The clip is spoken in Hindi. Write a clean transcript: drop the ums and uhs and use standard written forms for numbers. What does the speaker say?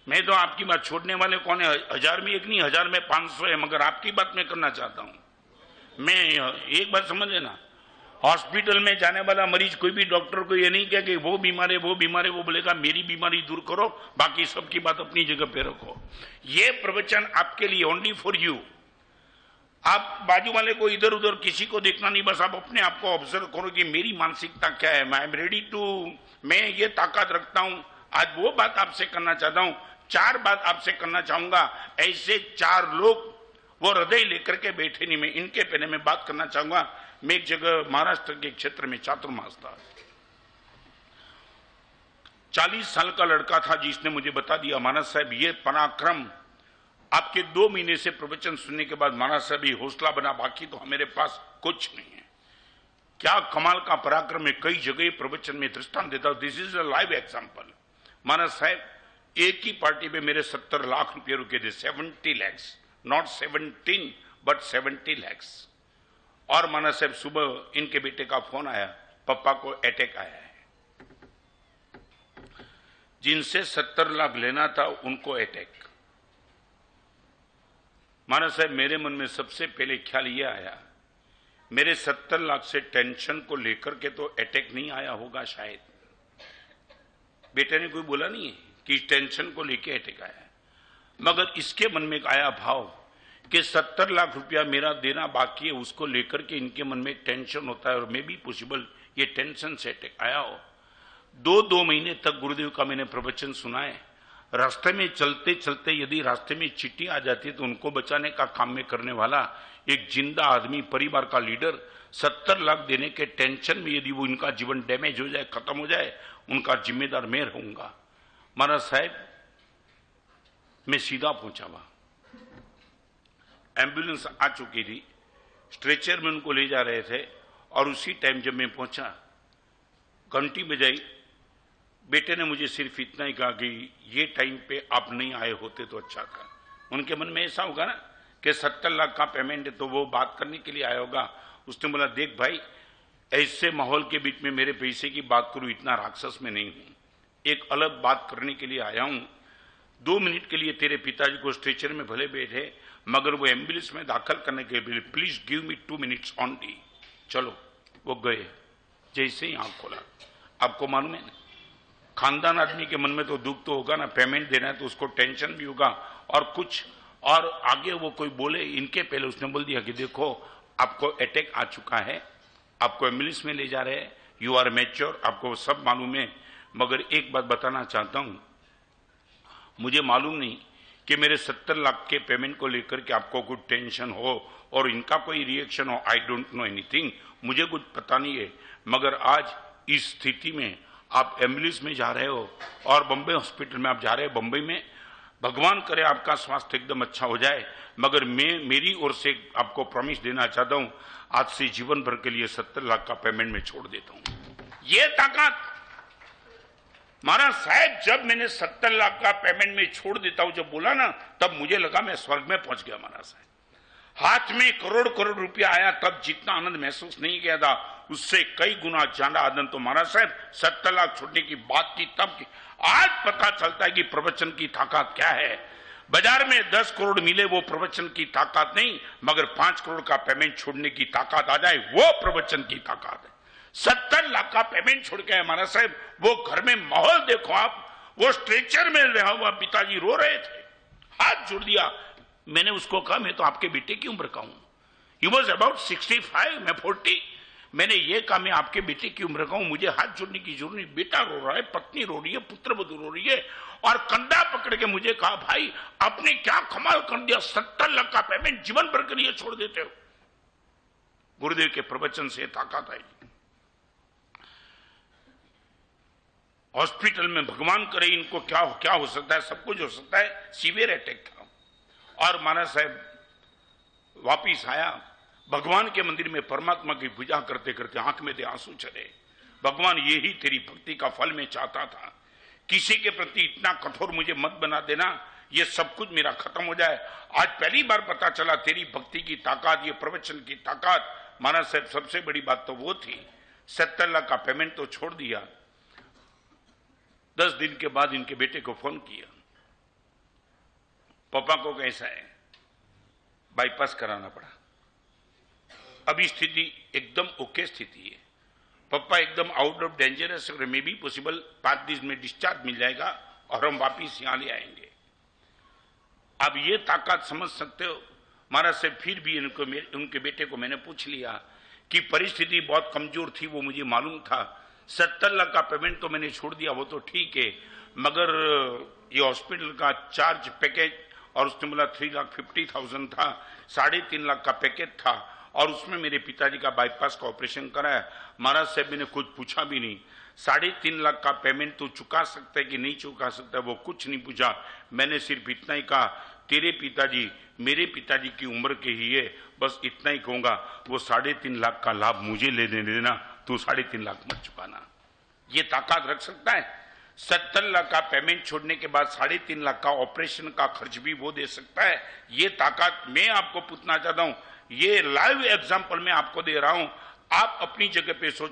मैं तो आपकी बात छोड़ने वाले कौन है? 1000 में एक नहीं, 1000 में 500 है, मगर आपकी बात मैं करना चाहता हूं। मैं एक बात समझ लेना, हॉस्पिटल में जाने वाला मरीज कोई भी डॉक्टर को ये नहीं कहे कि वो बीमार है वो बीमार है, वो बोलेगा मेरी बीमारी दूर करो, बाकी सबकी बात अपनी जगह पे रखो। ये प्रवचन आपके लिए, ओनली फॉर यू। आप बाजू वाले को इधर उधर किसी को देखना नहीं, बस आप अपने आप को ऑब्जर्व करो कि मेरी मानसिकता क्या है, आई एम रेडी टू, मैं ये ताकत रखता हूं। आज वो बात आपसे करना चाहता हूं, 4 बात आपसे करना चाहूंगा। ऐसे 4 लोग वो हृदय लेकर के बैठे नहीं, मैं इनके पहले में बात करना चाहूंगा। मैं एक जगह महाराष्ट्र के क्षेत्र में चातुर्मास था, 40 साल का लड़का था जिसने मुझे बता दिया, महाराज साहब ये पराक्रम आपके 2 महीने से प्रवचन सुनने के बाद महाराज साहब ये हौसला बना, बाकी तो मेरे पास कुछ नहीं है। क्या कमाल का पराक्रम है, कई जगह प्रवचन में दृष्टांत देता हूं। This is a live example. महाराज साहब एक ही पार्टी में मेरे 70 लाख रुपए रुके थे, 70 lakhs, नॉट 17 बट 70 lakhs। और महाराज साहब सुबह इनके बेटे का फोन आया, पापा को अटैक आया है। जिनसे 70 लाख लेना था उनको अटैक। महाराज साहब मेरे मन में सबसे पहले ख्याल यह आया, मेरे 70 लाख से टेंशन को लेकर के तो अटैक नहीं आया होगा शायद। बेटे ने कोई बोला नहीं है कि टेंशन को लेके अटैक आया, मगर इसके मन में आया भाव कि 70 लाख रुपया मेरा देना बाकी है, उसको लेकर के इनके मन में टेंशन होता है और मे भी पॉसिबल ये टेंशन से अटैक आया हो। 2 महीने तक गुरुदेव का मैंने प्रवचन सुना है। रास्ते में चलते चलते यदि रास्ते में चिट्ठी आ जाती तो उनको बचाने का काम में करने वाला एक जिंदा आदमी, परिवार का लीडर, 70 लाख देने के टेंशन में यदि वो इनका जीवन डैमेज हो जाए, खत्म हो जाए, उनका जिम्मेदार मैं रहूंगा। महाराज साहब मैं सीधा पहुंचा वहां, एम्बुलेंस आ चुकी थी, स्ट्रेचर में उनको ले जा रहे थे, और उसी टाइम जब मैं पहुंचा घंटी बजाई। बेटे ने मुझे सिर्फ इतना ही कहा कि ये टाइम पे आप नहीं आए होते तो अच्छा था। उनके मन में ऐसा होगा ना कि 70 लाख का पेमेंट है तो वो बात करने के लिए आया होगा। उसने बोला देख भाई, ऐसे माहौल के बीच में मेरे पैसे की बात करूं, इतना राक्षस में नहीं हूं, एक अलग बात करने के लिए आया हूं। 2 मिनट के लिए तेरे पिताजी को स्ट्रेचर में भले बैठे, मगर वो एम्बुलेंस में दाखिल करने के लिए please give me 2 minutes only. चलो वो गए। जैसे ही आंख खोला, आपको मालूम है ना, खानदान आदमी के मन में तो दुख तो होगा ना, पेमेंट देना है तो उसको टेंशन भी होगा और कुछ, और आगे वो कोई बोले इनके पहले उसने बोल दिया कि देखो आपको अटैक आ चुका है, आपको एम्बुलेंस में ले जा रहे हैं, यू आर मैच्योर, आपको सब मालूम है, मगर एक बात बताना चाहता हूं, मुझे मालूम नहीं कि मेरे 70 लाख के पेमेंट को लेकर के आपको कुछ टेंशन हो और इनका कोई रिएक्शन हो, आई डोंट नो एनीथिंग, मुझे कुछ पता नहीं है, मगर आज इस स्थिति में आप एम्बुलेंस में जा रहे हो और बम्बई हॉस्पिटल में आप जा रहे हो, बम्बई में, भगवान करे आपका स्वास्थ्य एकदम अच्छा हो जाए, मगर मैं मेरी ओर से आपको प्रॉमिस देना चाहता हूं, आज से जीवन भर के लिए 70 लाख का पेमेंट में छोड़ देता हूं। ये ताकत महाराज साहब, जब मैंने 70 लाख का पेमेंट में छोड़ देता हूं जब बोला ना, तब मुझे लगा मैं स्वर्ग में पहुंच गया। महाराज साहब हाथ में करोड़ करोड़ रुपया आया, तब जितना आनंद महसूस नहीं किया था उससे कई गुना ज्यादा आनंद तो महाराज साहब 70 लाख छोड़ने की बात की तब की। आज पता चलता है कि प्रवचन की ताकत क्या है। बाजार में 10 करोड़ मिले वो प्रवचन की ताकत नहीं, मगर 5 करोड़ का पेमेंट छोड़ने की ताकत आ जाए वो प्रवचन की ताकत है। 70 लाख का पेमेंट छोड़ के महाराज साहब, वो घर में माहौल देखो आप, वो स्ट्रेचर में रहा हुआ पिताजी रो रहे थे, हाथ जोड़ दिया। मैंने उसको कहा मैं तो आपके बेटे की उम्र का हूं, ही वॉज अबाउट 65, मैं 40। मैंने ये कहा मैं आपके बेटे की उम्र का हूं, मुझे हाथ जोड़ने की जरूरत नहीं। बेटा रो रहा है, पत्नी रो रही है, पुत्र वधू रो रही है, और कंधा पकड़ के मुझे कहा भाई आपने क्या कमाल कर दिया, 70 लाख का पेमेंट जीवन भर के लिए छोड़ देते हो। गुरुदेव के प्रवचन से ताकत आई। हॉस्पिटल में भगवान करे इनको क्या हो सकता है, सब कुछ हो सकता है, सीवियर अटैक था। और महाराज साहब वापिस आया, भगवान के मंदिर में परमात्मा की पूजा करते करते आंख में दे आंसू चले। भगवान यही तेरी भक्ति का फल मैं चाहता था, किसी के प्रति इतना कठोर मुझे मत बना देना, ये सब कुछ मेरा खत्म हो जाए। आज पहली बार पता चला तेरी भक्ति की ताकत, ये प्रवचन की ताकत। महाराज साहब सबसे बड़ी बात तो वो थी, 70 लाख का पेमेंट तो छोड़ दिया। 10 दिन के बाद इनके बेटे को फोन किया, पापा को कैसा है, बाईपास कराना पड़ा। अभी स्थिति एकदम ओके स्थिति है, पापा एकदम out of dangerous, may be possible 5 दिन में डिस्चार्ज मिल जाएगा और हम वापिस यहां ले आएंगे। अब ये ताकत समझ सकते हो महाराज से। फिर भी उनके बेटे को मैंने पूछ लिया कि परिस्थिति बहुत कमजोर थी, वो मुझे मालूम था। 70 लाख का पेमेंट तो मैंने छोड़ दिया, वो तो ठीक है, मगर ये हॉस्पिटल का चार्ज पैकेज और उसने बोला 3,50,000 था, 3.5 लाख का पैकेज था और उसमें मेरे पिताजी का बाईपास का ऑपरेशन कराया। महाराज साहब मैंने कुछ पूछा भी नहीं, 3.5 लाख का पेमेंट तो चुका सकता है कि नहीं चुका सकता, वो कुछ नहीं पूछा। मैंने सिर्फ इतना ही कहा, तेरे पिताजी मेरे पिताजी की उम्र के ही है, बस इतना ही कहूंगा, वो 3.5 लाख का लाभ मुझे लेने देना, तू 3.5 लाख मत चुकाना। ये ताकत रख सकता है? 70 लाख का पेमेंट छोड़ने के बाद 3.5 लाख का ऑपरेशन का खर्च भी वो दे सकता है। ये ताकत मैं आपको पूछना चाहता हूं, ये लाइव एग्जाम्पल मैं आपको दे रहा हूं। आप अपनी जगह पे सोच